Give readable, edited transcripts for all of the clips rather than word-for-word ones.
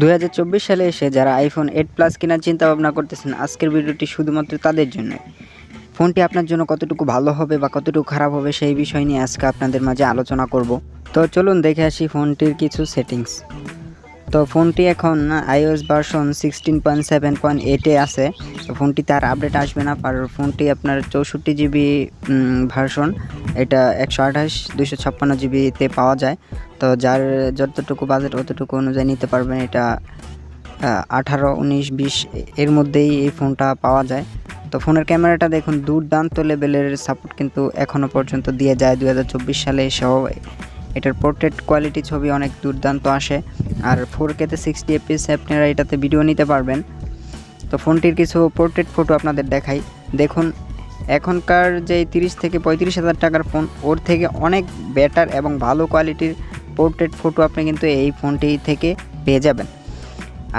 2024 সালে এসে যারা আইফোন 8 প্লাস কেনার চিন্তা ভাবনা করতেছেন, আজকের ভিডিওটি শুধুমাত্র তাদের জন্য। ফোনটি আপনার জন্য কতটুকু ভালো হবে বা কতটুকু খারাপ হবে সেই বিষয় নিয়ে আজকে আপনাদের মাঝে আলোচনা করব। তো চলুন দেখে আসি ফোনটির কিছু সেটিংস। তো ফোনটি এখন iOS ভার্সন 16.7.8 আছে। তো ফোনটিতে আর আপডেট আসবে না। আর ফোনটি আপনার 64 জিবি ভার্সন, এটা 128 256 জিবিতে পাওয়া যায়। তো যার যতটুকু বাজেট অতটুকু অনুযায়ী নিতে পারবেন। এটা 18, 19, 20 এর মধ্যেই এই ফোনটা পাওয়া যায়। তো ফোনের ক্যামেরাটা দেখুন, দুর্দান্ত লেভেলের সাপোর্ট কিন্তু এখনও পর্যন্ত দিয়ে যায় 2024 সালে এসেও। এটার পোর্ট্রেট কোয়ালিটি ছবি অনেক দুর্দান্ত আসে। আর 4K-তে 60 FPS আপনারা এটাতে ভিডিও নিতে পারবেন। তো ফোনটির কিছু পোর্ট্রেট ফটো আপনাদের দেখাই। দেখুন, এখনকার যে 30 থেকে 35 হাজার টাকার ফোন, ওর থেকে অনেক বেটার এবং ভালো কোয়ালিটির পোর্ট্রেট ফটো আপনি কিন্তু এই ফোনটি থেকে পেয়ে যাবেন।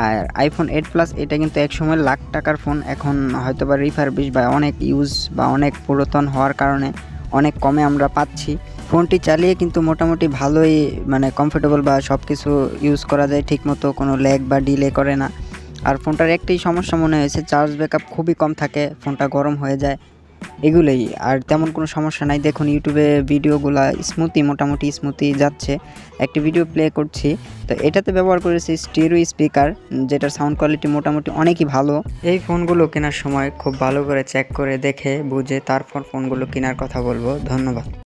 আর আইফোন 8 প্লাস এটা কিন্তু একসময় লাখ টাকার ফোন, এখন হয়তো বা রিফারবিশ বা অনেক ইউজ বা অনেক পুরাতন হওয়ার কারণে অনেক কমে আমরা পাচ্ছি। ফোনটি চালিয়ে কিন্তু মোটামুটি ভালোই কমফোর্টেবল বা সব কিছু ইউজ করা যায় ঠিকমতো, কোনো ল্যাগ বা ডিলে করে না। আর ফোনটার একটাই সমস্যা মনে হয়েছে, চার্জ ব্যাকআপ খুবই কম থাকে, ফোনটা গরম হয়ে যায়, এগুলোই। আর তেমন কোনো সমস্যা নাই। দেখুন ইউটিউবে ভিডিওগুলা মোটামুটি স্মুথই যাচ্ছে। একটি ভিডিও প্লে করছি, তো এটাতে ব্যবহার করেছি স্টেরিও স্পিকার, যেটার সাউন্ড কোয়ালিটি মোটামুটি অনেকই ভালো। এই ফোনগুলো কেনার সময় খুব ভালো করে চেক করে দেখে বুঝে তারপর ফোনগুলো কেনার কথা বলবো। ধন্যবাদ।